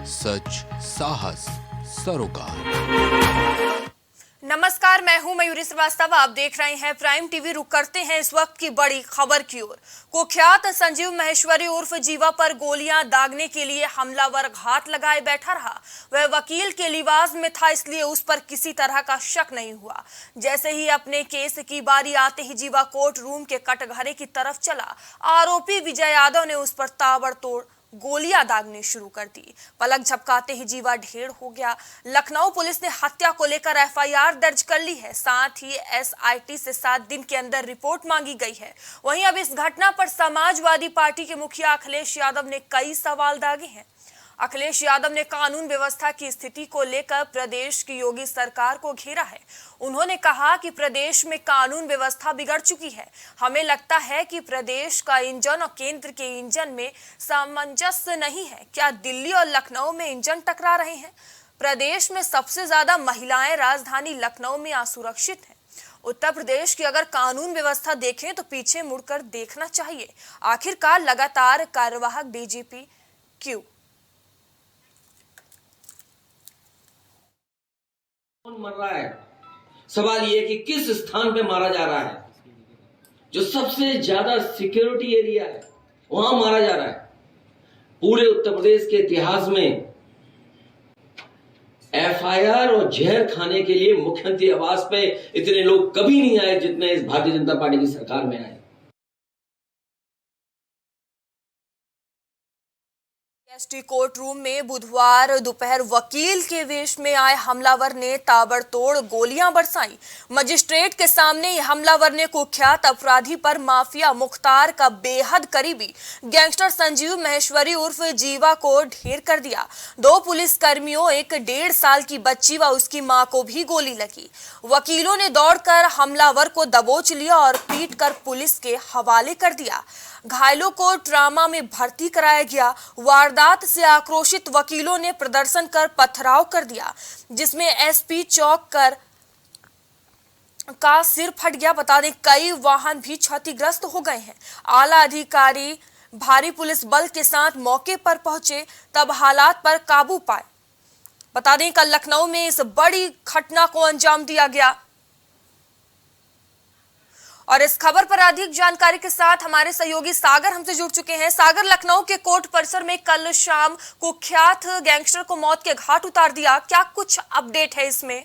सच, साहस, सरोकार। नमस्कार, मैं हूं मयूरी श्रीवास्तव। आप देख रहे हैं प्राइम टीवी। रुक करते हैं इस वक्त की बड़ी खबर की ओर। कुख्यात संजीव महेश्वरी उर्फ जीवा पर गोलियां दागने के लिए हमलावर घात लगाए बैठा रहा। वह वकील के लिबास में था, इसलिए उस पर किसी तरह का शक नहीं हुआ। जैसे ही अपने केस की बारी आते ही जीवा कोर्ट रूम के कटघरे की तरफ चला। आरोपी विजय यादव ने उस पर ताबड़तोड़ गोलियां दागनी शुरू कर दी। पलक झपकाते ही जीवा ढेर हो गया। लखनऊ पुलिस ने हत्या को लेकर एफआईआर दर्ज कर ली है। साथ ही एसआईटी से 7 दिन के अंदर रिपोर्ट मांगी गई है। वहीं अब इस घटना पर समाजवादी पार्टी के मुखिया अखिलेश यादव ने कई सवाल दागे हैं। अखिलेश यादव ने कानून व्यवस्था की स्थिति को लेकर प्रदेश की योगी सरकार को घेरा है। उन्होंने कहा कि प्रदेश में कानून व्यवस्था बिगड़ चुकी है। हमें लगता है कि प्रदेश का इंजन और केंद्र के इंजन में सामंजस्य नहीं है। क्या दिल्ली और लखनऊ में इंजन टकरा रहे हैं? प्रदेश में सबसे ज्यादा महिलाएं राजधानी लखनऊ में असुरक्षित हैं। उत्तर प्रदेश की अगर कानून व्यवस्था देखें तो पीछे मुड़कर देखना चाहिए। आखिरकार लगातार कार्यवाहक डीजीपी क्यों? कौन मर रहा है? सवाल यह कि किस स्थान पे मारा जा रहा है। जो सबसे ज्यादा सिक्योरिटी एरिया है वहां मारा जा रहा है। पूरे उत्तर प्रदेश के इतिहास में एफआईआर और जहर खाने के लिए मुख्यमंत्री आवास पे इतने लोग कभी नहीं आए जितने इस भारतीय जनता पार्टी की सरकार में आए। एसटी कोर्ट रूम में बुधवार दोपहर वकील के वेश में आए हमलावर ने ताबड़तोड़ गोलियां बरसाई। मजिस्ट्रेट के सामने हमलावर ने कुख्यात अपराधी पर माफिया मुख्तार का बेहद करीबी गैंगस्टर संजीव महेश्वरी उर्फ जीवा को ढेर कर दिया। 2 पुलिस कर्मियों, एक 1.5 साल की बच्ची व उसकी मां को भी गोली लगी। वकीलों ने दौड़कर हमलावर को दबोच लिया और पीटकर पुलिस के हवाले कर दिया। घायलों को ट्रामा में भर्ती कराया गया। वारदात से आक्रोशित वकीलों ने प्रदर्शन कर पथराव कर दिया, जिसमें एसपी चौक का सिर फट गया। बता दें कई वाहन भी क्षतिग्रस्त हो गए हैं। आला अधिकारी भारी पुलिस बल के साथ मौके पर पहुंचे, तब हालात पर काबू पाए। बता दें कल लखनऊ में इस बड़ी घटना को अंजाम दिया गया। और इस खबर पर अधिक जानकारी के साथ हमारे सहयोगी सागर हमसे जुड़ चुके हैं। सागर, लखनऊ के कोर्ट परिसर में कल शाम कुख्यात गैंगस्टर को मौत के घाट उतार दिया। क्या कुछ अपडेट है इसमें?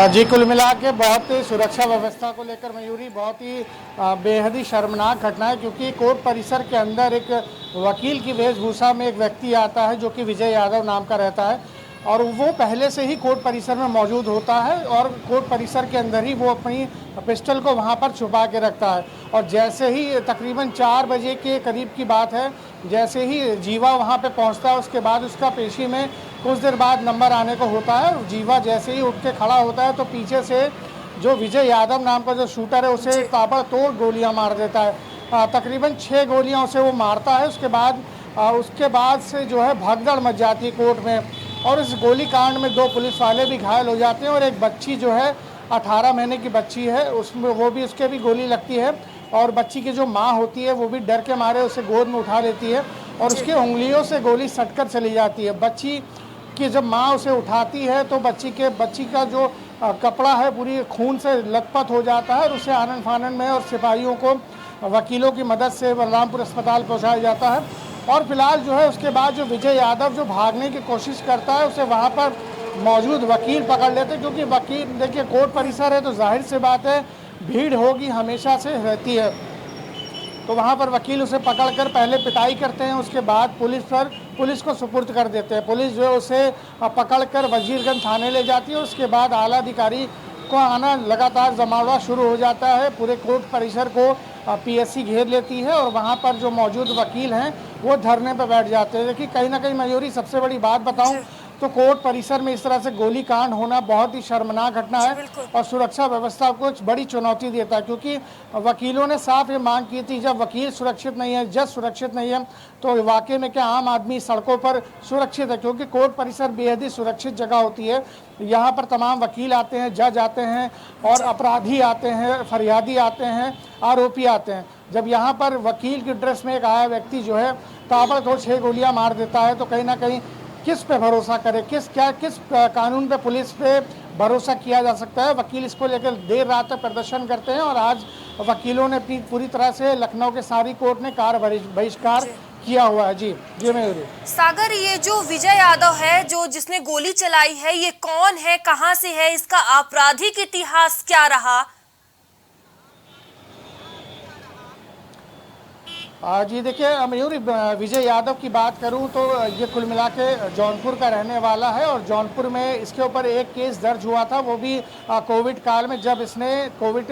जी, कुल मिला के बहुत ही सुरक्षा व्यवस्था को लेकर मयूरी बहुत ही बेहद ही शर्मनाक घटना है, क्योंकि कोर्ट परिसर के अंदर एक वकील की वेशभूषा में एक व्यक्ति आता है जो कि विजय यादव नाम का रहता है, और वो पहले से ही कोर्ट परिसर में मौजूद होता है और कोर्ट परिसर के अंदर ही वो अपनी पिस्टल को वहाँ पर छुपा के रखता है। और जैसे ही तकरीबन 4 बजे के करीब की बात है, जैसे ही जीवा वहाँ पे पहुँचता है, उसके बाद उसका पेशी में कुछ देर बाद नंबर आने को होता है। जीवा जैसे ही उठ के खड़ा होता है तो पीछे से जो विजय यादव नाम का जो शूटर है उसे ताबड़तोड़ गोलियाँ मार देता है। तकरीबन 6 गोलियाँ उसे वो मारता है। उसके बाद से जो है भगदड़ मच जाती है कोर्ट में, और इस गोली कांड में 2 पुलिस वाले भी घायल हो जाते हैं और एक बच्ची जो है 18 महीने की बच्ची है, उसमें उसके भी गोली लगती है। और बच्ची की जो माँ होती है वो भी डर के मारे उसे गोद में उठा लेती है और उसकी उंगलियों से गोली सटकर चली जाती है। बच्ची की जब माँ उसे उठाती है तो बच्ची का जो कपड़ा है पूरी खून से लथपथ हो जाता है और उसे आनन फानन में और सिपाहियों को वकीलों की मदद से बलरामपुर अस्पताल पहुँचाया जाता है। और फिलहाल जो है उसके बाद जो विजय यादव जो भागने की कोशिश करता है उसे वहाँ पर मौजूद वकील पकड़ लेते हैं, क्योंकि वकील देखिए कोर्ट परिसर है तो जाहिर सी बात है भीड़ होगी, हमेशा से रहती है। तो वहाँ पर वकील उसे पकड़कर पहले पिटाई करते हैं, उसके बाद पुलिस को सुपुर्द कर देते हैं। पुलिस जो है उसे पकड़कर वजीरगंज थाने ले जाती है। उसके बाद आला अधिकारी को आना लगातार जमावड़ा शुरू हो जाता है। पूरे कोर्ट परिसर को पीएससी घेर लेती है और वहाँ पर जो मौजूद वकील हैं वो धरने पर बैठ जाते हैं। देखिए कहीं ना कहीं मयूरी सबसे बड़ी बात बताऊं तो कोर्ट परिसर में इस तरह से गोली कांड होना बहुत ही शर्मनाक घटना है और सुरक्षा व्यवस्था को एक बड़ी चुनौती देता है, क्योंकि वकीलों ने साफ ये मांग की थी जब वकील सुरक्षित नहीं है, जज सुरक्षित नहीं है, तो वाकई में क्या आम आदमी सड़कों पर सुरक्षित है? क्योंकि कोर्ट परिसर बेहद ही सुरक्षित जगह होती है। यहाँ पर तमाम वकील आते हैं, जज आते हैं और अपराधी आते हैं, फरियादी आते हैं, आरोपी आते हैं। जब यहाँ पर वकील की ड्रेस में एक आया व्यक्ति जो है ताबड़तोड़ 6 गोलियां मार देता है, तो कहीं ना कहीं किस पे भरोसा करे, किस कानून पे, पुलिस पे भरोसा किया जा सकता है। वकील इसको लेकर देर रात तक प्रदर्शन करते हैं और आज वकीलों ने पूरी तरह से लखनऊ के सारी कोर्ट ने कार बहिष्कार किया हुआ है। जी मयूरी। सागर, ये जो विजय यादव है जो जिसने गोली चलाई है, ये कौन है, कहां से है, इसका आपराधिक इतिहास क्या रहा? जी देखिए मयूरी, विजय यादव की बात करूं तो ये कुल मिला के जौनपुर का रहने वाला है और जौनपुर में इसके ऊपर एक केस दर्ज हुआ था, वो भी कोविड काल में, जब इसने कोविड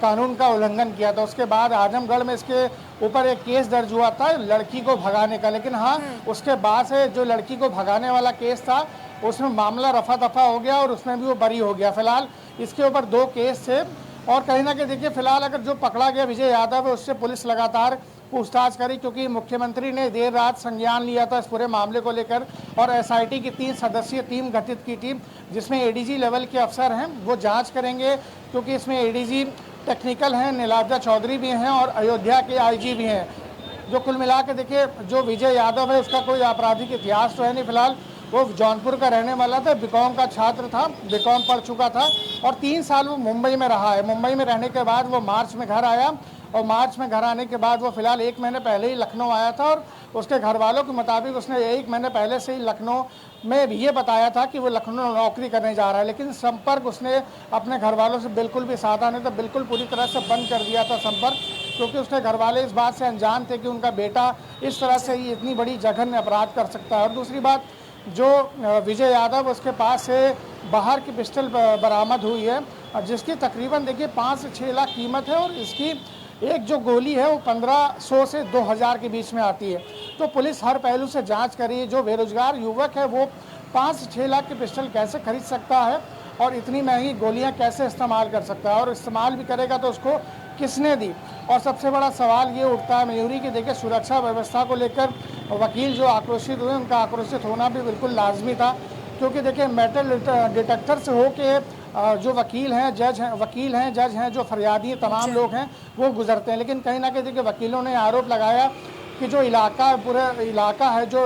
कानून का उल्लंघन किया था। उसके बाद आजमगढ़ में इसके ऊपर एक केस दर्ज हुआ था लड़की को भगाने का, लेकिन हाँ उसके बाद से जो लड़की को भगाने वाला केस था उसमें मामला रफा दफा हो गया और उसमें भी वो बरी हो गया। फिलहाल इसके ऊपर 2 केस थे और कहीं ना कहीं देखिए फिलहाल अगर जो पकड़ा गया विजय यादव है उससे पुलिस लगातार पूछताछ करी, क्योंकि मुख्यमंत्री ने देर रात संज्ञान लिया था इस पूरे मामले को लेकर और एसआईटी की 3 सदस्यीय टीम गठित की थी, जिसमें एडीजी लेवल के अफसर हैं, वो जांच करेंगे, क्योंकि इसमें एडीजी टेक्निकल हैं, नीलाब्जा चौधरी भी हैं और अयोध्या के आईजी भी हैं। जो कुल मिला के देखिए जो विजय यादव है उसका कोई आपराधिक इतिहास तो है नहीं। फिलहाल वो जौनपुर का रहने वाला था, बीकॉम का छात्र था, बीकॉम पढ़ चुका था और 3 साल वो मुंबई में रहा है। मुंबई में रहने के बाद वो मार्च में घर आया और मार्च में घर आने के बाद वो फिलहाल 1 महीने पहले ही लखनऊ आया था और उसके घर वालों के मुताबिक उसने 1 महीने पहले से ही लखनऊ में ये बताया था कि वो लखनऊ नौकरी करने जा रहा है, लेकिन संपर्क उसने अपने घर वालों से बिल्कुल भी साधा नहीं था, बिल्कुल पूरी तरह से बंद कर दिया था संपर्क, क्योंकि उसके घर वाले इस बात से अनजान थे कि उनका बेटा इस तरह से ही इतनी बड़ी जघन्य अपराध कर सकता है। और दूसरी बात, जो विजय यादव उसके पास से बाहर की पिस्टल बरामद हुई है जिसकी तकरीबन देखिए 5 से 6 लाख कीमत है और इसकी एक जो गोली है वो 1500 से 2000 के बीच में आती है। तो पुलिस हर पहलू से जांच कर रही है। जो बेरोजगार युवक है वो 5 से 6 लाख की पिस्टल कैसे खरीद सकता है और इतनी महंगी गोलियां कैसे इस्तेमाल कर सकता है, और इस्तेमाल भी करेगा तो उसको किसने दी। और सबसे बड़ा सवाल ये उठता है मयूरी की देखिए सुरक्षा व्यवस्था को लेकर वकील जो आक्रोशित हुए उनका आक्रोशित होना भी बिल्कुल लाजमी था, क्योंकि देखिए मेटल डिटेक्टर से होके जो वकील हैं, जज हैं, जो फरियादी तमाम लोग हैं वो गुजरते हैं, लेकिन कहीं ना कहीं देखिए वकीलों ने आरोप लगाया कि जो इलाका, पूरा इलाका है, जो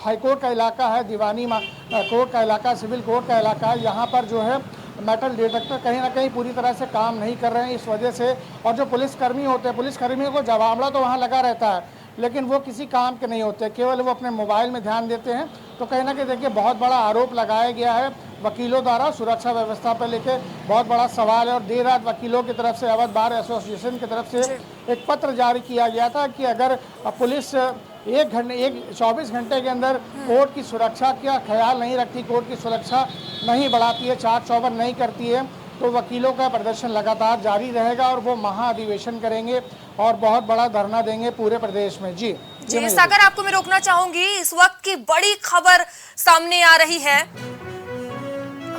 हाईकोर्ट का इलाका है, दीवानी कोर्ट का इलाका, सिविल कोर्ट का इलाका है, यहाँ पर जो है मेटल डिटेक्टर कहीं ना कहीं पूरी तरह से काम नहीं कर रहे हैं इस वजह से। और जो पुलिसकर्मी होते हैं, पुलिसकर्मियों को जवाबड़ा तो वहाँ लगा रहता है, लेकिन वो किसी काम के नहीं होते, केवल वो अपने मोबाइल में ध्यान देते हैं। तो कहीं ना कहीं देखिए बहुत बड़ा आरोप लगाया गया है वकीलों द्वारा, सुरक्षा व्यवस्था पर लेके बहुत बड़ा सवाल है। और देर रात वकीलों की तरफ से, अवध बार एसोसिएशन की तरफ से एक पत्र जारी किया गया था कि अगर पुलिस 24 घंटे के अंदर कोर्ट की सुरक्षा का ख्याल नहीं रखती, कोर्ट की सुरक्षा नहीं बढ़ाती है, चाक चौबंद नहीं करती है, तो वकीलों का प्रदर्शन लगातार जारी रहेगा और वो महाअधिवेशन करेंगे और बहुत बड़ा धरना देंगे पूरे प्रदेश में। जी सागर, आपको मैं रोकना चाहूंगी, इस वक्त की बड़ी खबर सामने आ रही है।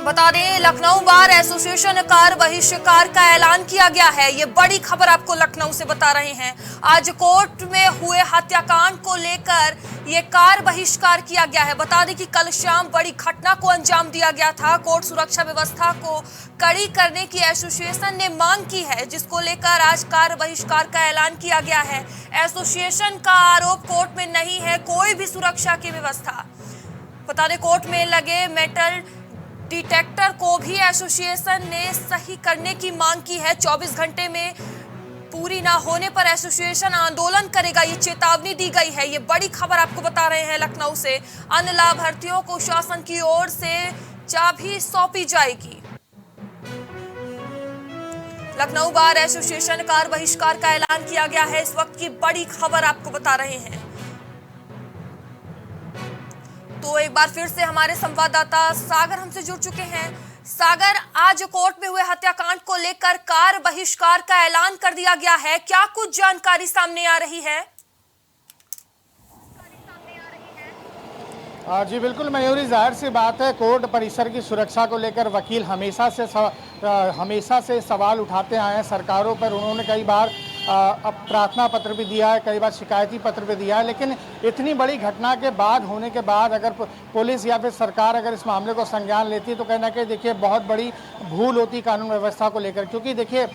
बता दें, लखनऊ बार एसोसिएशन कार बहिष्कार का ऐलान किया गया है। ये बड़ी खबर आपको लखनऊ से बता रहे हैं। आज कोर्ट में हुए हत्याकांड को लेकर ये कार बहिष्कार किया गया है। बता दें कि कल शाम बड़ी घटना को अंजाम दिया गया था। कोर्ट सुरक्षा व्यवस्था को कड़ी करने की एसोसिएशन ने मांग की है, जिसको लेकर आज कार बहिष्कार का ऐलान किया गया है। एसोसिएशन का आरोप कोर्ट में नहीं है कोई भी सुरक्षा की व्यवस्था। बता दें, कोर्ट में लगे मेटल डिटेक्टर को भी एसोसिएशन ने सही करने की मांग की है। 24 घंटे में पूरी ना होने पर एसोसिएशन आंदोलन करेगा, ये चेतावनी दी गई है। ये बड़ी खबर आपको बता रहे हैं लखनऊ से। अन्य लाभार्थियों को शासन की ओर से चाबी सौंपी जाएगी। लखनऊ बार एसोसिएशन कार बहिष्कार का ऐलान किया गया है। इस वक्त की बड़ी खबर आपको बता रहे हैं। तो एक बार फिर से हमारे संवाददाता सागर हमसे जुड़ चुके हैं। सागर, आज कोर्ट में हुए हत्याकांड को लेकर कार बहिष्कार का ऐलान कर दिया गया है, क्या कुछ जानकारी सामने आ रही है? जी बिल्कुल मयूरी, जाहिर सी बात है कोर्ट परिसर की सुरक्षा को लेकर वकील हमेशा से सवाल उठाते आए हैं सरकारों पर। उन्होंने कई बार प्रार्थना पत्र भी दिया है, कई बार शिकायती पत्र भी दिया है, लेकिन इतनी बड़ी घटना के बाद होने के बाद अगर पुलिस या फिर सरकार अगर इस मामले को संज्ञान लेती है तो कहीं ना कहीं देखिए बहुत बड़ी भूल होती कानून व्यवस्था को लेकर। क्योंकि देखिए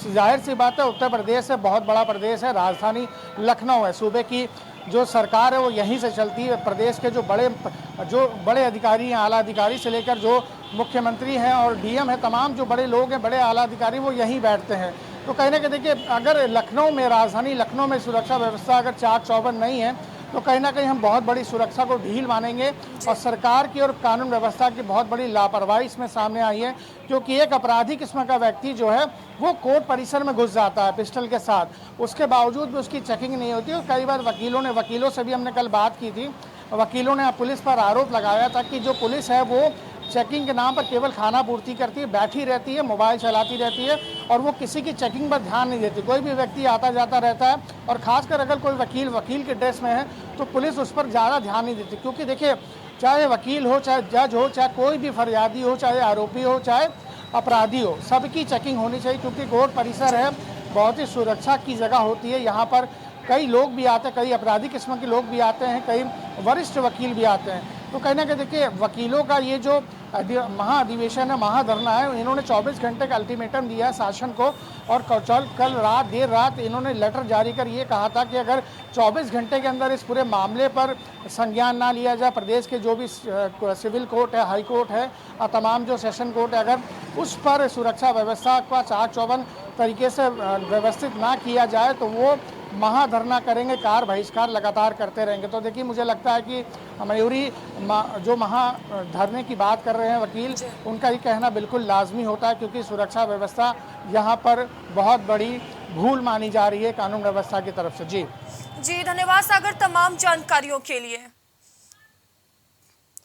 जाहिर सी बात है उत्तर प्रदेश है, बहुत बड़ा प्रदेश है, राजधानी लखनऊ है, सूबे की जो सरकार है वो यहीं से चलती है। प्रदेश के जो बड़े अधिकारी हैं, आला अधिकारी से लेकर जो मुख्यमंत्री हैं और डीएम है, तमाम जो बड़े लोग हैं, बड़े आला अधिकारी, वो यहीं बैठते हैं। तो कहीं ना कहीं देखिए, अगर लखनऊ में, राजधानी लखनऊ में सुरक्षा व्यवस्था अगर चाक चौबंद नहीं है तो कहीं ना कहीं हम बहुत बड़ी सुरक्षा को ढील मानेंगे और सरकार की और कानून व्यवस्था की बहुत बड़ी लापरवाही इसमें सामने आई है। क्योंकि एक अपराधी किस्म का व्यक्ति जो है वो कोर्ट परिसर में घुस जाता है पिस्टल के साथ, उसके बावजूद भी उसकी चेकिंग नहीं होती। और कई बार वकीलों से भी हमने कल बात की थी, वकीलों ने पुलिस पर आरोप लगाया था कि जो पुलिस है वो चेकिंग के नाम पर केवल खाना पूर्ति करती है, बैठी रहती है, मोबाइल चलाती रहती है और वो किसी की चेकिंग पर ध्यान नहीं देती। कोई भी व्यक्ति आता जाता रहता है और खासकर अगर कोई वकील के ड्रेस में है तो पुलिस उस पर ज़्यादा ध्यान नहीं देती। क्योंकि देखिए, चाहे वकील हो, चाहे जज हो, चाहे कोई भी फरियादी हो, चाहे आरोपी हो, चाहे अपराधी हो, सबकी चेकिंग होनी चाहिए। क्योंकि कोर्ट परिसर है, बहुत ही सुरक्षा की जगह होती है। यहाँ पर कई लोग भी आते हैं, कई अपराधी किस्म के लोग भी आते हैं, कई वरिष्ठ वकील भी आते हैं। तो कहीं ना कहीं देखिए, वकीलों का ये जो महाअधिवेशन है, महाधरना है, इन्होंने 24 घंटे का अल्टीमेटम दिया है शासन को। और कल देर रात इन्होंने लेटर जारी कर ये कहा था कि अगर 24 घंटे के अंदर इस पूरे मामले पर संज्ञान ना लिया जाए, प्रदेश के जो भी सिविल कोर्ट है, हाई कोर्ट है और तमाम जो सेशन कोर्ट है, अगर उस पर सुरक्षा व्यवस्था का चाक चौबंद तरीके से व्यवस्थित ना किया जाए तो वो महाधरना करेंगे, कार बहिष्कार लगातार करते रहेंगे। तो देखिए, मुझे लगता है कि मयूरी जो महाधरने की बात कर रहे हैं वकील, उनका ये कहना बिल्कुल लाजमी होता है। क्योंकि सुरक्षा व्यवस्था यहाँ पर बहुत बड़ी भूल मानी जा रही है कानून व्यवस्था की तरफ से। जी धन्यवाद सागर तमाम जानकारियों के लिए।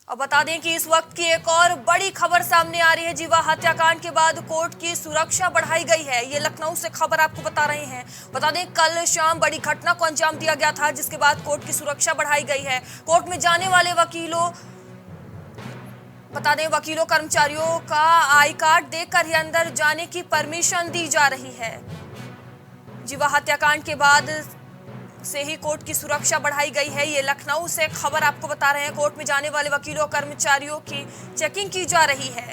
अब बता दें कि इस वक्त की एक और बड़ी खबर सामने आ रही है। जीवा हत्याकांड के बाद कोर्ट की सुरक्षा बढ़ाई गई है। ये लखनऊ से खबर आपको बता रहे हैं। बता दें, कल शाम बड़ी घटना को अंजाम दिया गया था, जिसके बाद कोर्ट की सुरक्षा बढ़ाई गई है। कोर्ट में जाने वाले वकीलों कर्मचारियों का आई कार्ड देखकर ही अंदर जाने की परमिशन दी जा रही है। जीवा हत्याकांड के बाद से ही कोर्ट की सुरक्षा बढ़ाई गई है। ये लखनऊ से खबर आपको बता रहे हैं। कोर्ट में जाने वाले वकीलों और कर्मचारियों की चेकिंग की जा रही है।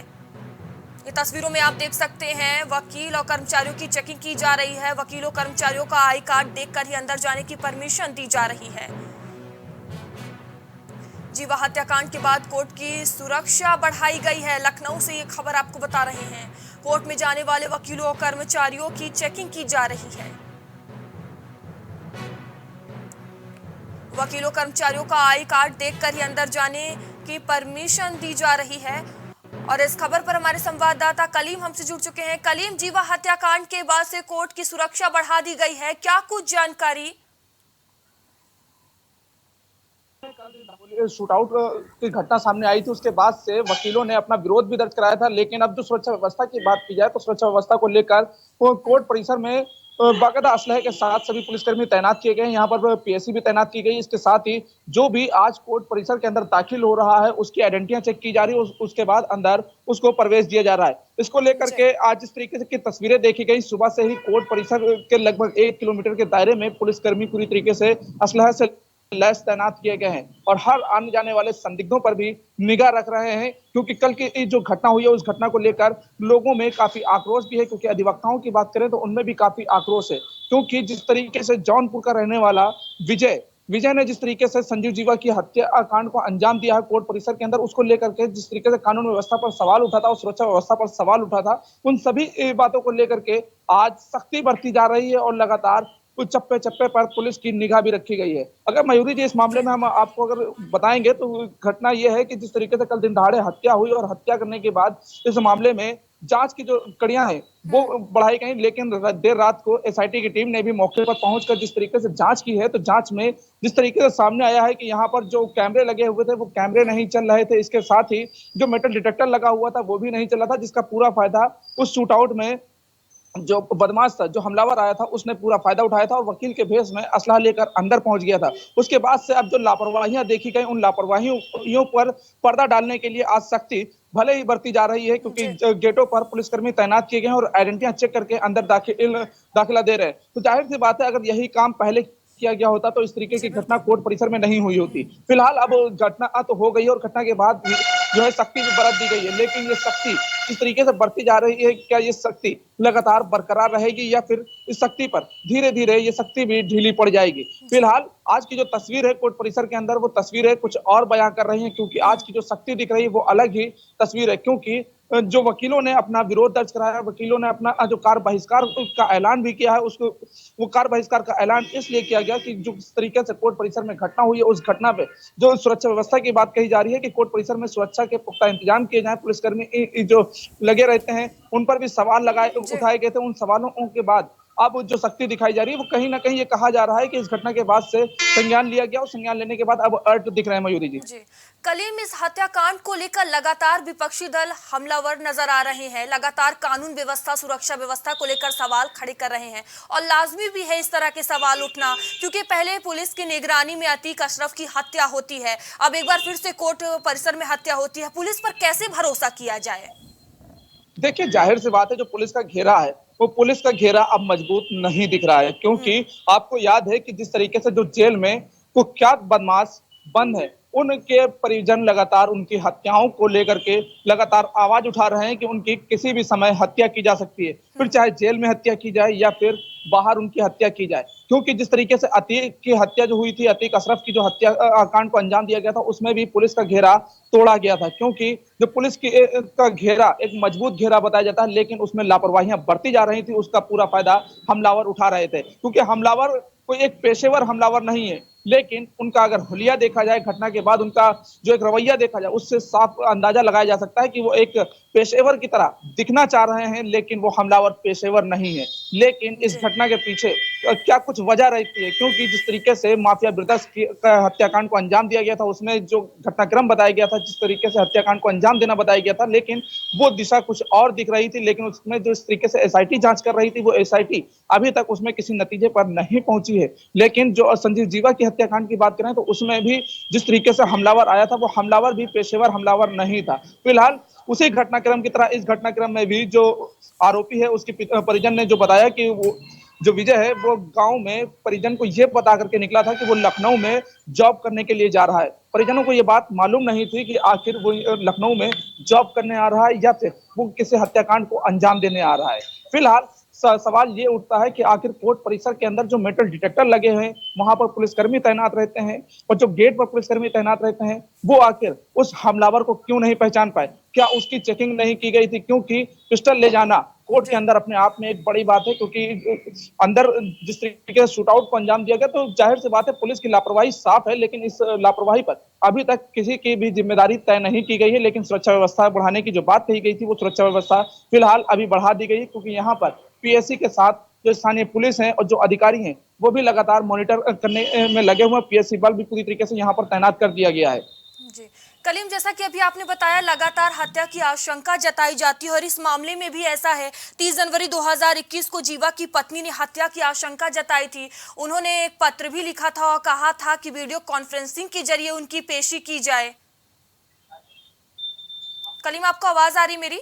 ये तस्वीरों में आप देख सकते हैं, वकील और कर्मचारियों की चेकिंग की जा रही है। वकीलों कर्मचारियों का आई कार्ड देखकर ही अंदर जाने की परमिशन दी जा रही है। जीवा हत्याकांड के बाद कोर्ट की सुरक्षा बढ़ाई गई है। लखनऊ से ये खबर आपको बता रहे हैं। कोर्ट में जाने वाले वकीलों और कर्मचारियों की चेकिंग की जा रही है। वकीलों कर्मचारियों का आई कार्ड देखकर ही अंदर जाने की परमिशन दी जा रही है। और इस खबर पर हमारे संवाददाता कलीम हमसे जुड़ चुके हैं। कलीम, जीवा हत्याकांड के बाद से कोर्ट की सुरक्षा बढ़ा दी गई है, क्या कुछ जानकारी? शूटआउट की घटना सामने आई थी, उसके बाद से वकीलों ने अपना विरोध भी दर्ज कराया था। लेकिन अब जो सुरक्षा व्यवस्था की बात की जाए तो सुरक्षा व्यवस्था को लेकर कोर्ट परिसर में बाकायदा असलहे के साथ सभी पुलिसकर्मी तैनात किए गए हैं। यहाँ पर पीएससी भी तैनात की गई। इसके साथ ही जो भी आज कोर्ट परिसर के अंदर दाखिल हो रहा है उसकी आइडेंटिटियां चेक की जा रही है, उसके बाद अंदर उसको प्रवेश दिया जा रहा है। इसको लेकर के आज इस तरीके से की तस्वीरें देखी गई। सुबह से ही कोर्ट परिसर के लगभग 1 किलोमीटर के दायरे में पुलिसकर्मी पूरी तरीके से असलहे से लैस तैनात किए गए हैं और हर आने जाने वाले संदिग्धों पर भी निगाह रख रहे हैं। क्योंकि कल की जो घटना हुई है उस घटना को लेकर लोगों में काफी आक्रोश भी है। क्योंकि अधिवक्ताओं की बात करें तो उनमें भी काफी आक्रोश है। क्योंकि जिस तरीके से जौनपुर का रहने वाला विजय ने जिस तरीके से संजीव जीवा की हत्याकांड को अंजाम दिया है कोर्ट परिसर के अंदर, उसको लेकर के जिस तरीके से कानून व्यवस्था पर सवाल उठा था और सुरक्षा व्यवस्था पर सवाल उठा था, उन सभी बातों को लेकर के आज सख्ती बरती जा रही है और लगातार कुछ चप्पे चप्पे पर पुलिस की निगाह भी रखी गई है। अगर मयूरी जी इस मामले में हम आपको अगर बताएंगे तो घटना यह है कि जिस तरीके से कल दिन दहाड़े हत्या हुई और हत्या करने के बाद इस मामले में जांच की जो कड़ियां हैं वो बढ़ाई गई। लेकिन देर रात को एसआईटी की टीम ने भी मौके पर पहुंचकर जिस तरीके से जांच की है तो जांच में जिस तरीके से सामने आया है कि यहाँ पर जो कैमरे लगे हुए थे वो कैमरे नहीं चल रहे थे। इसके साथ ही जो मेटल डिटेक्टर लगा हुआ था वो भी नहीं चल रहा था, जिसका पूरा फायदा उस शूटआउट में जो बदमाश था, जो हमलावर आया था, उसने पूरा फायदा उठाया था और वकील के भेष में असलहा लेकर अंदर पहुंच गया था। उसके बाद से अब जो लापरवाहियां देखी गई, उन लापरवाहियों पर पर्दा डालने के लिए आज सख्ती भले ही बरती जा रही है। क्योंकि गेटों पर पुलिसकर्मी तैनात किए गए हैं और आइडेंटिटियां चेक करके अंदर दाखिला दे रहे हैं। तो जाहिर सी बात है, अगर यही काम पहले किया गया होता तो इस तरीके की घटना कोर्ट परिसर में नहीं हुई होती। फिलहाल अब घटना तो हो गई और घटना के बाद जो है सख्ती भी बरत दी गई है, लेकिन ये सख्ती इस तरीके से बढ़ती जा रही है, क्या ये सख्ती लगातार बरकरार रहेगी या फिर इस सख्ती पर धीरे धीरे ये सख्ती भी ढीली पड़ जाएगी। फिलहाल आज की जो तस्वीर है कोर्ट परिसर के अंदर, वो तस्वीरें कुछ और बयां कर रही है, क्योंकि आज की जो सख्ती दिख रही है वो अलग ही तस्वीर है। क्योंकि जो वकीलों ने अपना विरोध दर्ज कराया, वकीलों ने अपना जो कार बहिष्कार का ऐलान भी किया है, उसको वो कार बहिष्कार का ऐलान इसलिए किया गया कि जो तरीके से कोर्ट परिसर में घटना हुई है, उस घटना पे जो सुरक्षा व्यवस्था की बात कही जा रही है कि कोर्ट परिसर में सुरक्षा के पुख्ता इंतजाम किए जाए, पुलिसकर्मी जो लगे रहते हैं उन पर भी सवाल उठाए गए थे। उन सवालों के बाद अब जो सख्ती दिखाई जा रही है वो कहीं ना कहीं ये कहा जा रहा है कि इस घटना के बाद से संज्ञान लिया गया और संज्ञान लेने के बाद अब अलर्ट दिख रहे हैं। मयूरी जी, कलीम, इस हत्याकांड को लेकर लगातार विपक्षी दल हमलावर नजर आ रहे हैं, लगातार कानून व्यवस्था, सुरक्षा व्यवस्था को लेकर सवाल खड़े कर रहे हैं और लाजमी भी है इस तरह के सवाल उठना, क्योंकि पहले पुलिस की निगरानी में अतीक अशरफ की हत्या होती है, अब एक बार फिर से कोर्ट परिसर में हत्या होती है। पुलिस पर कैसे भरोसा किया जाए? देखिए, जाहिर सी बात है, जो पुलिस का घेरा है वो पुलिस का घेरा अब मजबूत नहीं दिख रहा है, क्योंकि आपको याद है कि जिस तरीके से जो जेल में कुख्यात बदमाश बंद है, उनके परिजन लगातार उनकी हत्याओं को लेकर के लगातार आवाज उठा रहे हैं कि उनकी किसी भी समय हत्या की जा सकती है, फिर चाहे जेल में हत्या की जाए या फिर बाहर उनकी हत्या की जाए। क्योंकि जिस तरीके से अतीक की हत्या जो हुई थी, अतीक अशरफ की जो हत्या कांड को अंजाम दिया गया था, उसमें भी पुलिस का घेरा तोड़ा गया था, क्योंकि जो पुलिस की का घेरा एक मजबूत घेरा बताया जाता है, लेकिन उसमें लापरवाहियां बढ़ती जा रही थी, उसका पूरा फायदा हमलावर उठा रहे थे। क्योंकि हमलावर कोई एक पेशेवर हमलावर नहीं है, लेकिन उनका अगर हुलिया देखा जाए, घटना के बाद उनका जो एक रवैया देखा जाए, उससे साफ अंदाजा लगाया जा सकता है कि वो एक पेशेवर की तरह दिखना चाह रहे हैं, लेकिन वो हमलावर पेशेवर नहीं है। लेकिन इस घटना के पीछे क्या कुछ वजह रहती है, क्योंकि जिस तरीके से माफिया ब्रदर्स की हत्याकांड को अंजाम दिया गया था, उसमें जो घटनाक्रम बताया गया था, जिस तरीके से हत्याकांड को अंजाम देना बताया गया था, लेकिन वो दिशा कुछ और दिख रही थी। लेकिन उसमें जो इस तरीके से एसआईटी जांच कर रही थी, वो एसआईटी अभी तक उसमें किसी नतीजे पर नहीं पहुंची है। लेकिन जो संजीव जीवा की हत्याकांड की बात करें तो उसमें भी जिस तरीके से हमलावर आया था, वो हमलावर भी पेशेवर हमलावर नहीं था। फिलहाल उसी घटनाक्रम की तरह इस घटनाक्रम में भी जो आरोपी है, उसके परिजन ने जो बताया कि वो जो विजय है वो गांव में परिजन को ये बता करके निकला था कि वो लखनऊ में जॉब करने के लिए जा रहा है। परिजनों को ये बात मालूम नहीं थी कि आखिर वो लखनऊ में जॉब करने आ रहा है या फिर वो किसी हत्याकांड को अंजाम देने आ रहा है। फिलहाल सवाल ये उठता है कि आखिर कोर्ट परिसर के अंदर जो मेटल डिटेक्टर लगे हैं, वहां पर पुलिसकर्मी तैनात रहते हैं और जो गेट पर पुलिसकर्मी तैनात रहते हैं, वो आखिर उस हमलावर को क्यों नहीं पहचान पाए? क्या उसकी चेकिंग नहीं की गई थी? क्योंकि पिस्टल ले जाना कोर्ट के अंदर अपने आप में एक बड़ी बात है, क्योंकि अंदर जिस तरीके से शूटआउट को अंजाम दिया गया, तो जाहिर सी बात है पुलिस की लापरवाही साफ है। लेकिन इस लापरवाही पर अभी तक किसी की भी जिम्मेदारी तय नहीं की गई है। लेकिन सुरक्षा व्यवस्था बढ़ाने की जो बात कही गई थी, वो सुरक्षा व्यवस्था फिलहाल अभी बढ़ा दी गई है, क्योंकि यहाँ पर पीएससी के साथ जो स्थानीय पुलिस है और जो अधिकारी हैं, वो भी लगातार मॉनिटर करने में लगे हुए हैं। पीएससी बल भी पूरी तरीके से यहाँ पर तैनात कर दिया गया है। जी कलीम, जैसा कि अभी आपने बताया, लगातार हत्या की आशंका जताई जाती है और इस मामले में भी ऐसा है। 30 जनवरी 2021 को जीवा की पत्नी ने हत्या की आशंका जताई थी। उन्होंने एक पत्र भी लिखा था और कहा था कि वीडियो कॉन्फ्रेंसिंग के जरिए उनकी पेशी की जाए। कलीम, आपको आवाज आ रही मेरी?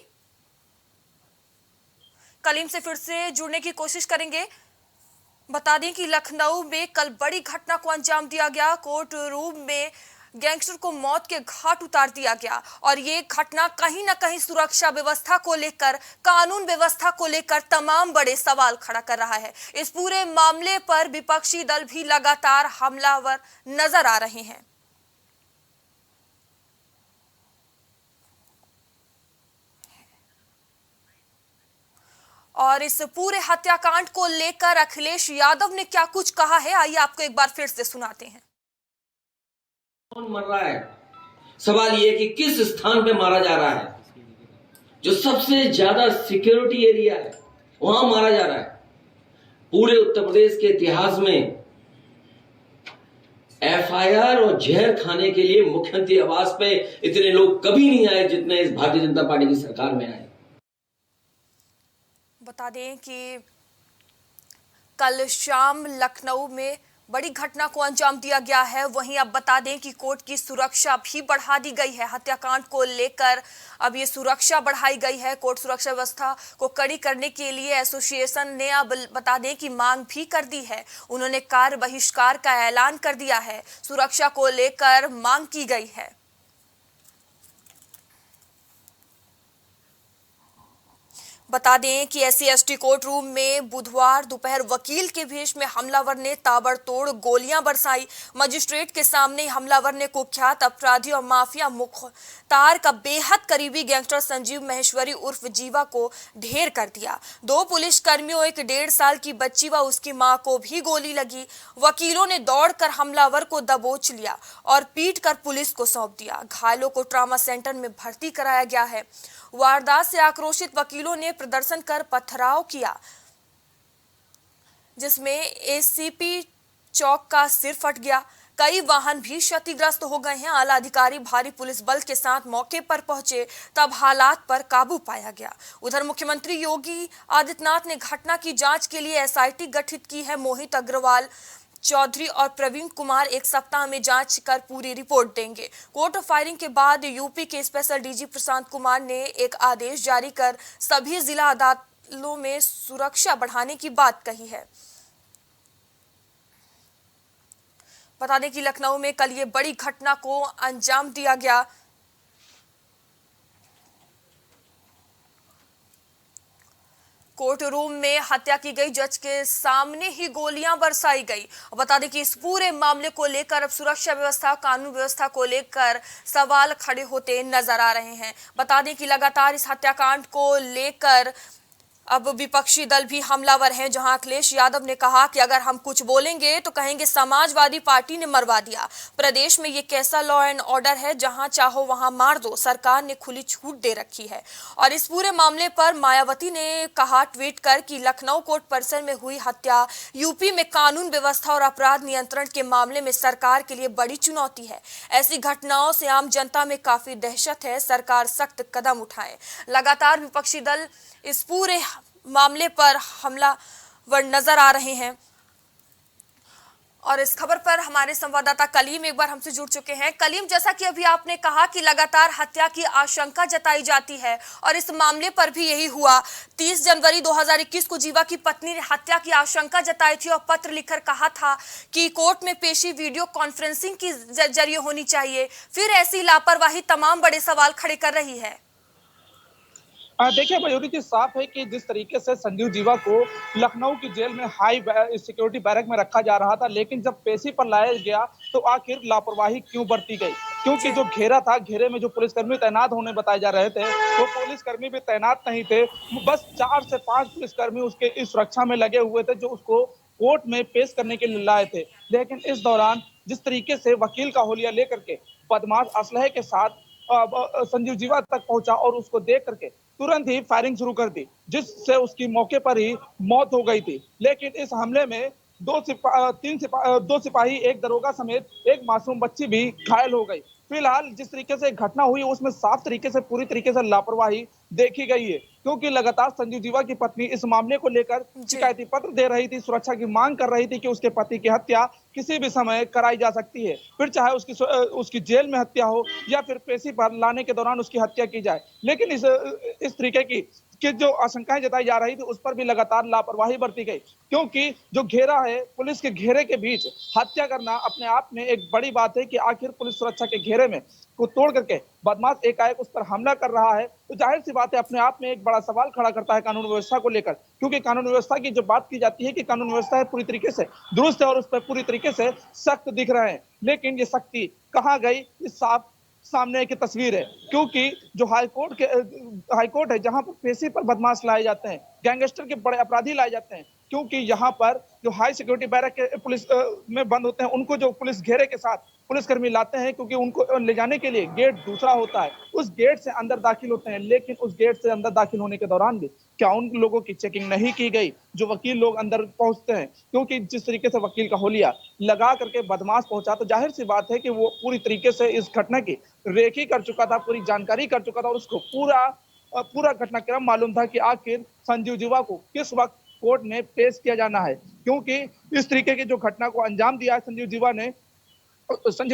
कलीम से फिर से जुड़ने की कोशिश करेंगे। बता दें कि लखनऊ में कल बड़ी घटना को अंजाम दिया गया। कोर्ट रूम में गैंगस्टर को मौत के घाट उतार दिया गया और ये घटना कहीं ना कहीं सुरक्षा व्यवस्था को लेकर, कानून व्यवस्था को लेकर तमाम बड़े सवाल खड़ा कर रहा है। इस पूरे मामले पर विपक्षी दल भी लगातार हमलावर नजर आ रहे हैं। और इस पूरे हत्याकांड को लेकर अखिलेश यादव ने क्या कुछ कहा है, आइए आपको एक बार फिर से सुनाते हैं। कौन मर रहा है? सवाल ये कि किस स्थान पे मारा जा रहा है। जो सबसे ज्यादा सिक्योरिटी एरिया है वहां मारा जा रहा है। पूरे उत्तर प्रदेश के इतिहास में एफआईआर और जहर खाने के लिए मुख्यमंत्री आवास पे इतने लोग कभी नहीं आए जितने इस भारतीय जनता पार्टी की सरकार में आए। बता दें कि कल शाम लखनऊ में बड़ी घटना को अंजाम दिया गया है। वहीं अब बता दें कि कोर्ट की सुरक्षा भी बढ़ा दी गई है। हत्याकांड को लेकर अब ये सुरक्षा बढ़ाई गई है। कोर्ट सुरक्षा व्यवस्था को कड़ी करने के लिए एसोसिएशन ने अब बता दें कि मांग भी कर दी है। उन्होंने कार बहिष्कार का ऐलान कर दिया है। सुरक्षा को लेकर मांग की गई है। बता दें कि SC/ST कोर्ट रूम में बुधवार दोपहर वकील के भेष में हमलावर ने ताबड़तोड़ गोलियां बरसाई। मजिस्ट्रेट के सामने हमलावर ने कुख्यात अपराधी और माफिया मुख्तार का बेहद करीबी गैंगस्टर संजीव महेश्वरी उर्फ जीवा को ढेर कर दिया। 2 पुलिस कर्मियों, एक 1.5 साल की बच्ची व उसकी मां को भी गोली लगी। वकीलों ने दौड़कर हमलावर को दबोच लिया और पीट कर पुलिस को सौंप दिया। घायलों को ट्रॉमा सेंटर में भर्ती कराया गया है। वारदात से आक्रोशित वकीलों ने प्रदर्शन कर पथराव किया, जिसमें ACP चौक का सिर फट गया। कई वाहन भी क्षतिग्रस्त हो गए हैं। आला अधिकारी भारी पुलिस बल के साथ मौके पर पहुंचे, तब हालात पर काबू पाया गया। उधर मुख्यमंत्री योगी आदित्यनाथ ने घटना की जांच के लिए SIT गठित की है। मोहित अग्रवाल चौधरी और प्रवीण कुमार 1 सप्ताह में जांच कर पूरी रिपोर्ट देंगे। कोर्ट फायरिंग के बाद यूपी के स्पेशल DG प्रशांत कुमार ने एक आदेश जारी कर सभी जिला अदालतों में सुरक्षा बढ़ाने की बात कही है। बता दें कि लखनऊ में कल ये बड़ी घटना को अंजाम दिया गया। कोर्ट रूम में हत्या की गई, जज के सामने ही गोलियां बरसाई गई। बता दें कि इस पूरे मामले को लेकर अब सुरक्षा व्यवस्था, कानून व्यवस्था को लेकर सवाल खड़े होते नजर आ रहे हैं। बता दें कि लगातार इस हत्याकांड को लेकर अब विपक्षी दल भी हमलावर हैं, जहां अखिलेश यादव ने कहा कि अगर हम कुछ बोलेंगे तो कहेंगे समाजवादी पार्टी ने मरवा दिया। प्रदेश में ये कैसा लॉ एंड ऑर्डर है, जहां चाहो वहां मार दो। सरकार ने खुली छूट दे रखी है। और इस पूरे मामले पर मायावती ने कहा ट्वीट कर कि लखनऊ कोर्ट परिसर में हुई हत्या यूपी में कानून व्यवस्था और अपराध नियंत्रण के मामले में सरकार के लिए बड़ी चुनौती है। ऐसी घटनाओं से आम जनता में काफी दहशत है। सरकार सख्त कदम उठाए। लगातार विपक्षी दल इस पूरे मामले पर हमलावर नजर आ रहे हैं। और इस खबर पर हमारे संवाददाता कलीम एक बार हमसे जुड़ चुके हैं। कलीम, जैसा कि अभी आपने कहा कि लगातार हत्या की आशंका जताई जाती है और इस मामले पर भी यही हुआ। 30 जनवरी 2021 को जीवा की पत्नी ने हत्या की आशंका जताई थी और पत्र लिखकर कहा था कि कोर्ट में पेशी वीडियो कॉन्फ्रेंसिंग के जरिए होनी चाहिए। फिर ऐसी लापरवाही तमाम बड़े सवाल खड़े कर रही है। देखिए मयूरी जी, साफ है कि जिस तरीके से संजीव जीवा को लखनऊ की जेल में हाई सिक्योरिटी बैरक में रखा जा रहा था, लेकिन जब पेशी पर लाया गया तो आखिर लापरवाही क्यों बरती गई? क्योंकि जो घेरा था, घेरे में जो पुलिसकर्मी तैनात होने बताए जा रहे थे, वो पुलिसकर्मी भी तैनात नहीं थे। बस 4 से 5 पुलिसकर्मी उसके इस सुरक्षा में लगे हुए थे, जो उसको कोर्ट में पेश करने के लिए लाए थे। लेकिन इस दौरान जिस तरीके से वकील का होलिया लेकर के बदमाश असलहे के साथ संजीव जीवा तक पहुंचा और उसको देख करके तुरंत ही फायरिंग शुरू कर दी, जिससे उसकी मौके पर ही मौत हो गई थी। लेकिन इस हमले में 2 सिपाही, 1 दरोगा समेत 1 मासूम बच्ची भी घायल हो गई। फिलहाल जिस तरीके से घटना हुई उसमें साफ तरीके से, पूरी तरीके से लापरवाही देखी गई है, क्योंकि लगातार संजीव जीवा की पत्नी इस मामले को लेकर शिकायती पत्र दे रही थी, सुरक्षा की मांग कर रही थी कि उसके पति की हत्या किसी भी समय कराई जा सकती है, फिर चाहे उसकी जेल में हत्या हो या फिर पेशी पर लाने के दौरान उसकी हत्या की जाए। लेकिन इस तरीके की जो आशंकाएं जताई जा रही थी उस पर भी लगातार लापरवाही बरती गई, क्योंकि जो घेरा है, पुलिस के घेरे के बीच हत्या करना अपने आप में एक बड़ी बात है कि आखिर पुलिस सुरक्षा के घेरे में को तोड़ करके बदमाश एकाएक उस पर हमला कर रहा है, तो जाहिर सी बात है अपने आप में एक बड़ा सवाल खड़ा करता है कानून व्यवस्था को लेकर। क्योंकि कानून व्यवस्था की जो बात की जाती है कि कानून व्यवस्था है पूरी तरीके से दुरुस्त है और उस पर पूरी तरीके से सख्त दिख रहे हैं, लेकिन ये सख्ती कहाँ गई, इस साफ सामने की तस्वीर है। क्योंकि जो हाईकोर्ट है, जहां पर पेशी पर बदमाश लाए जाते हैं, गैंगस्टर के बड़े अपराधी लाए जाते हैं, क्योंकि यहाँ पर जो हाई सिक्योरिटी बैरक के पुलिस में बंद होते हैं, उनको जो पुलिस घेरे के साथ पुलिसकर्मी लाते हैं, क्योंकि उनको ले जाने के लिए गेट दूसरा होता है, उस गेट से अंदर दाखिल होते हैं। लेकिन उस गेट से अंदर दाखिल होने के दौरान भी क्या उन लोगों की चेकिंग नहीं की गई जो वकील लोग अंदर पहुंचते हैं? क्योंकि जिस तरीके से वकील का होलिया लगा करके बदमाश पहुंचा, तो जाहिर सी बात है कि वो पूरी तरीके से इस घटना की रेकी कर चुका था, पूरी जानकारी कर चुका था और उसको पूरा घटनाक्रम मालूम था कि आखिर संजीव जीवा को किस वक्त कोर्ट में पेश किया जाना है। क्योंकि इस तरीके की जो घटना को अंजाम दिया है संजीव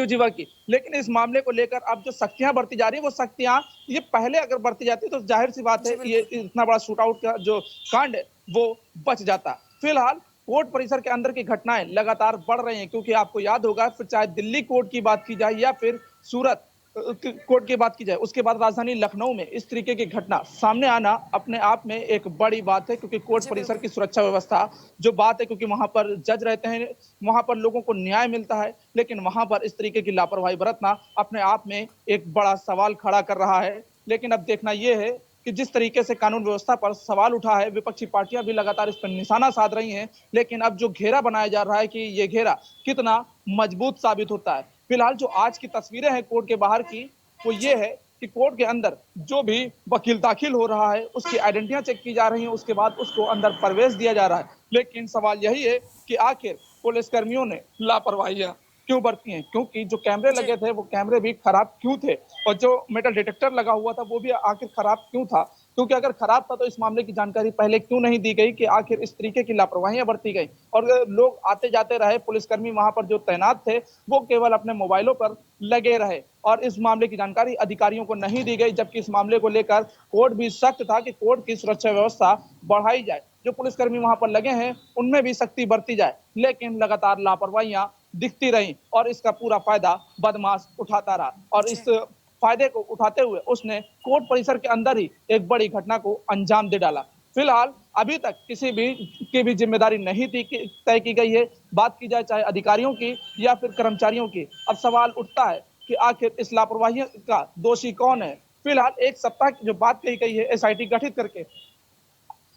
जीवा की, लेकिन इस मामले को लेकर अब जो सख्तियां बरती जा रही है, वो सख्तियां ये पहले अगर बरती जाती तो जाहिर सी बात है ये इतना बड़ा शूट आउट का जो कांड है वो बच जाता। फिलहाल कोर्ट परिसर के अंदर की घटनाएं लगातार बढ़ रही हैं, क्योंकि आपको याद होगा, फिर चाहे दिल्ली कोर्ट की बात की जाए या फिर सूरत कोर्ट की बात की जाए, उसके बाद राजधानी लखनऊ में इस तरीके की घटना सामने आना अपने आप में एक बड़ी बात है, क्योंकि कोर्ट जी परिसर बिल्कुल। की सुरक्षा व्यवस्था जो बात है, क्योंकि वहां पर जज रहते हैं, वहां पर लोगों को न्याय मिलता है, लेकिन वहां पर इस तरीके की लापरवाही बरतना अपने आप में एक बड़ा सवाल खड़ा कर रहा है। लेकिन अब देखना यह है कि जिस तरीके से कानून व्यवस्था पर सवाल उठा है, विपक्षी पार्टियां भी लगातार इस पर निशाना साध रही हैं, लेकिन अब जो घेरा बनाया जा रहा है कि ये घेरा कितना मजबूत साबित होता है। फिलहाल जो आज की तस्वीरें हैं कोर्ट के बाहर की, वो ये जी। है कि कोर्ट के अंदर जो भी वकील दाखिल हो रहा है, उसकी आइडेंटिटियां चेक की जा रही हैं, उसके बाद उसको अंदर प्रवेश दिया जा रहा है। लेकिन सवाल यही है कि आखिर पुलिसकर्मियों ने लापरवाहियां क्यों बरती हैं, क्योंकि जो कैमरे जी। लगे थे वो कैमरे भी खराब क्यों थे, और जो मेटल डिटेक्टर लगा हुआ था वो भी आखिर खराब क्यों था, क्योंकि अगर खराब था तो इस मामले की जानकारी पहले क्यों नहीं दी गई कि आखिर इस तरीके की लापरवाहियां बरती गई, और लोग आते जाते रहे, पुलिसकर्मी वहां पर जो तैनात थे वो केवल अपने मोबाइलों पर लगे रहे, और इस मामले की जानकारी अधिकारियों को नहीं दी गई, जबकि इस मामले को लेकर कोर्ट भी सख्त था कि कोर्ट की सुरक्षा व्यवस्था बढ़ाई जाए, जो पुलिसकर्मी वहां पर लगे हैं उनमें भी सख्ती बरती जाए। लेकिन लगातार लापरवाहियां दिखती रही और इसका पूरा फायदा बदमाश उठाता रहा, और इस जी। फायदे को उठाते हुए उसने कोर्ट परिसर के अंदर ही एक बड़ी घटना को अंजाम दे डाला। फिलहाल अभी तक किसी भी की भी जिम्मेदारी नहीं तय की गई है। बात की जाए चाहे अधिकारियों की या फिर कर्मचारियों की, अब सवाल उठता है कि आखिर इस लापरवाही का दोषी कौन है। फिलहाल एक सप्ताह की जो बात कही गई है एसआईटी गठित करके,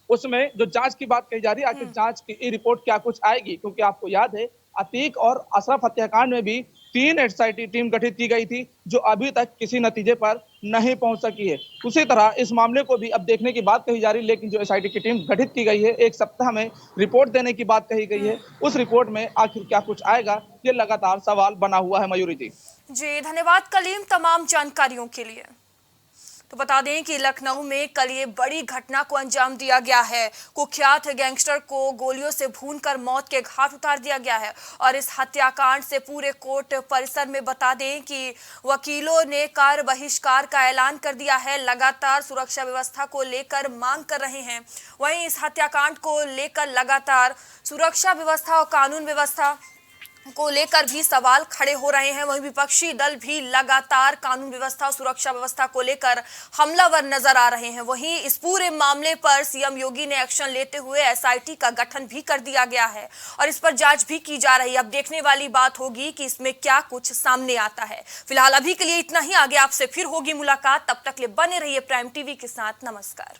उसमें जो जांच की बात कही जा रही है, आखिर जांच की रिपोर्ट क्या कुछ आएगी, क्योंकि आपको याद है अतीक और अशरफ हत्याकांड में भी 3 एसआईटी टीम गठित की गई थी, जो अभी तक किसी नतीजे पर नहीं पहुंच सकी है। उसी तरह इस मामले को भी अब देखने की बात कही जा रही है, लेकिन जो एसआईटी की टीम गठित की गई है, एक सप्ताह में रिपोर्ट देने की बात कही गई है, उस रिपोर्ट में आखिर क्या कुछ आएगा, ये लगातार सवाल बना हुआ है। मयूरी जी। जी धन्यवाद कलीम तमाम जानकारियों के लिए। तो बता दें कि लखनऊ में कल ये बड़ी घटना को अंजाम दिया गया है। कुख्यात गैंगस्टर को गोलियों से भूनकर मौत के घाट उतार दिया गया है, और इस हत्याकांड से पूरे कोर्ट परिसर में बता दें कि वकीलों ने कार्य बहिष्कार का ऐलान कर दिया है, लगातार सुरक्षा व्यवस्था को लेकर मांग कर रहे हैं। वहीं इस हत्याकांड को लेकर लगातार सुरक्षा व्यवस्था और कानून व्यवस्था को लेकर भी सवाल खड़े हो रहे हैं। वहीं विपक्षी दल भी लगातार कानून व्यवस्था और सुरक्षा व्यवस्था को लेकर हमलावर नजर आ रहे हैं। वहीं इस पूरे मामले पर सीएम योगी ने एक्शन लेते हुए एसआईटी का गठन भी कर दिया गया है, और इस पर जांच भी की जा रही है। अब देखने वाली बात होगी कि इसमें क्या कुछ सामने आता है। फिलहाल अभी के लिए इतना ही, आगे आपसे फिर होगी मुलाकात, तब तक ले बने रहिए प्राइम टीवी के साथ। नमस्कार।